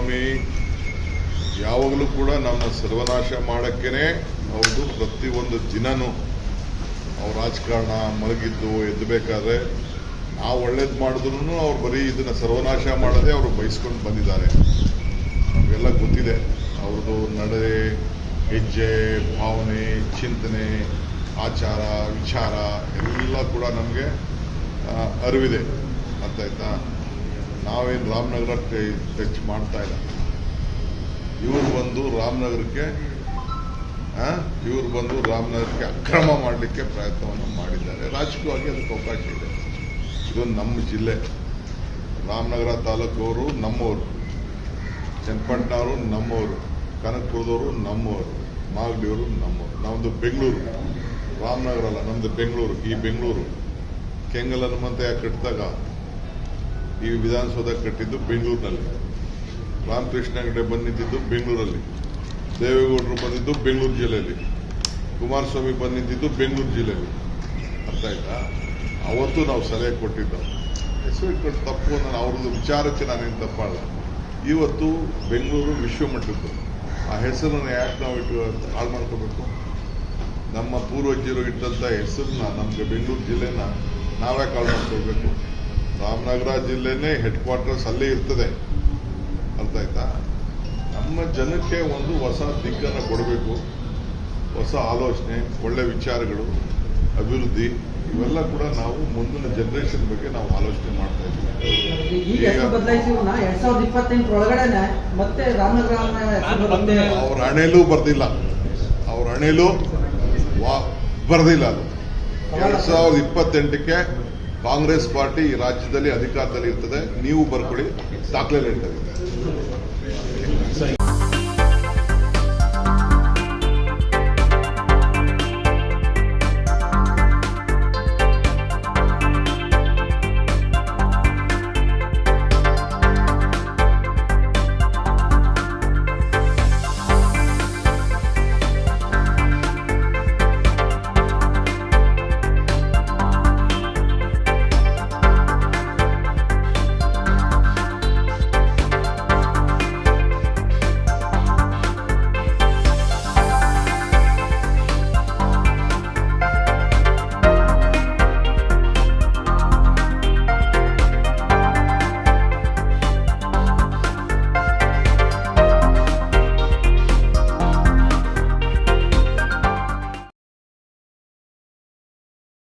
ಕುಮಾರಸ್ವಾಮಿ ಯಾವಾಗಲೂ ಕೂಡ ನಮ್ಮ ಸರ್ವನಾಶ ಮಾಡೋಕ್ಕೇನೆ ಅವ್ರದ್ದು ಪ್ರತಿಯೊಂದು ದಿನನೂ ಅವ್ರ ರಾಜಕಾರಣ ಮಲಗಿದ್ದು ಎದ್ದಬೇಕಾದ್ರೆ ನಾವು ಒಳ್ಳೇದು ಮಾಡಿದ್ರು ಅವ್ರು ಬರೀ ಇದನ್ನು ಸರ್ವನಾಶ ಮಾಡದೆ ಅವರು ಬಯಸ್ಕೊಂಡು ಬಂದಿದ್ದಾರೆ. ನಮಗೆಲ್ಲ ಗೊತ್ತಿದೆ ಅವ್ರದ್ದು ನಡೆ, ಹೆಜ್ಜೆ, ಭಾವನೆ, ಚಿಂತನೆ, ಆಚಾರ, ವಿಚಾರ ಎಲ್ಲ ಕೂಡ ನಮಗೆ ಅರಿವಿದೆ. ಅರ್ಥ ಆಯ್ತಾ? ನಾವೇನು ರಾಮನಗರ ಟಚ್ ಮಾಡ್ತಾ ಇಲ್ಲ. ಇವ್ರು ಬಂದು ರಾಮನಗರಕ್ಕೆ ಅಕ್ರಮ ಮಾಡಲಿಕ್ಕೆ ಪ್ರಯತ್ನವನ್ನು ಮಾಡಿದ್ದಾರೆ. ರಾಜಕೀಯವಾಗಿ ಅದಕ್ಕೆ ಅವಕಾಶ ಇದೆ. ಇದು ನಮ್ಮ ಜಿಲ್ಲೆ. ರಾಮನಗರ ತಾಲೂಕವರು ನಮ್ಮವರು, ಚನ್ನಪಟ್ಟಣವರು ನಮ್ಮವರು, ಕನಕಪುರದವರು ನಮ್ಮವರು, ಮಾಗಡಿಯವರು ನಮ್ಮವರು. ನಮ್ಮದು ಬೆಂಗಳೂರು, ರಾಮನಗರ ಅಲ್ಲ, ನಮ್ಮದು ಬೆಂಗಳೂರು. ಈ ಬೆಂಗಳೂರು ಕೆಂಗಲ್ ಹನುಮಂತಯ್ಯ ಕಟ್ಟಿದಾಗ ಈ ವಿಧಾನಸೌಧ ಕಟ್ಟಿದ್ದು ಬೆಂಗಳೂರಿನಲ್ಲಿ, ರಾಮಕೃಷ್ಣ ಹೆಗಡೆ ಬಂದಿದ್ದು ಬೆಂಗಳೂರಲ್ಲಿ, ದೇವೇಗೌಡರು ಬಂದಿದ್ದು ಬೆಂಗಳೂರು ಜಿಲ್ಲೆಯಲ್ಲಿ, ಕುಮಾರಸ್ವಾಮಿ ಬಂದಿದ್ದು ಬೆಂಗಳೂರು ಜಿಲ್ಲೆಯಲ್ಲಿ. ಅರ್ಥ ಆಯ್ತಾ? ಅವತ್ತು ನಾವು ಸಲಹೆ ಕೊಟ್ಟಿದ್ದು. ಹೆಸರು ಇಟ್ಕೊಂಡು ತಪ್ಪು, ನಾನು ಅವ್ರದ್ದು ವಿಚಾರಕ್ಕೆ ನಾನೇನು ತಪ್ಪಲ್ಲ. ಇವತ್ತು ಬೆಂಗಳೂರು ವಿಶ್ವಮಟ್ಟದ್ದು. ಆ ಹೆಸರನ್ನು ಯಾಕೆ ನಾವು ಹಾಳು ಮಾಡ್ಕೋಬೇಕು? ನಮ್ಮ ಪೂರ್ವಜರು ಇಟ್ಟಂಥ ಹೆಸರನ್ನ, ನಮಗೆ ಬೆಂಗಳೂರು ಜಿಲ್ಲೆನ ನಾವ್ಯಾಕೆ ಹಾಳು ಮಾಡ್ಕೋಬೇಕು? ರಾಮನಗರ ಜಿಲ್ಲೆನೇ ಹೆಡ್ ಕ್ವಾರ್ಟರ್ಸ್ ಅಲ್ಲೇ ಇರ್ತದೆ. ಅರ್ಥ ಆಯ್ತಾ? ನಮ್ಮ ಜನಕ್ಕೆ ಒಂದು ಹೊಸ ದಿಕ್ಕನ್ನು ಕೊಡಬೇಕು, ಹೊಸ ಆಲೋಚನೆ, ಒಳ್ಳೆ ವಿಚಾರಗಳು, ಅಭಿವೃದ್ಧಿ, ಇವೆಲ್ಲ ಕೂಡ ನಾವು ಮುಂದಿನ ಜನರೇಷನ್ ಬಗ್ಗೆ ನಾವು ಆಲೋಚನೆ ಮಾಡ್ತಾ ಇದ್ದೀವಿ. ಅವ್ರ ಹಣೆಲೂ ಬರ್ದಿಲ್ಲ, ಅವ್ರ ಹಣೆಲೂ ಬರ್ದಿಲ್ಲ. ಅದು 2028ಕ್ಕೆ ಕಾಂಗ್ರೆಸ್ ಪಾರ್ಟಿ ಈ ರಾಜ್ಯದಲ್ಲಿ ಅಧಿಕಾರದಲ್ಲಿ ಇರ್ತದೆ. ನೀವು ಬರ್ಕೊಳ್ಳಿ, ದಾಖಲೆ ಇರ್ತದೆ.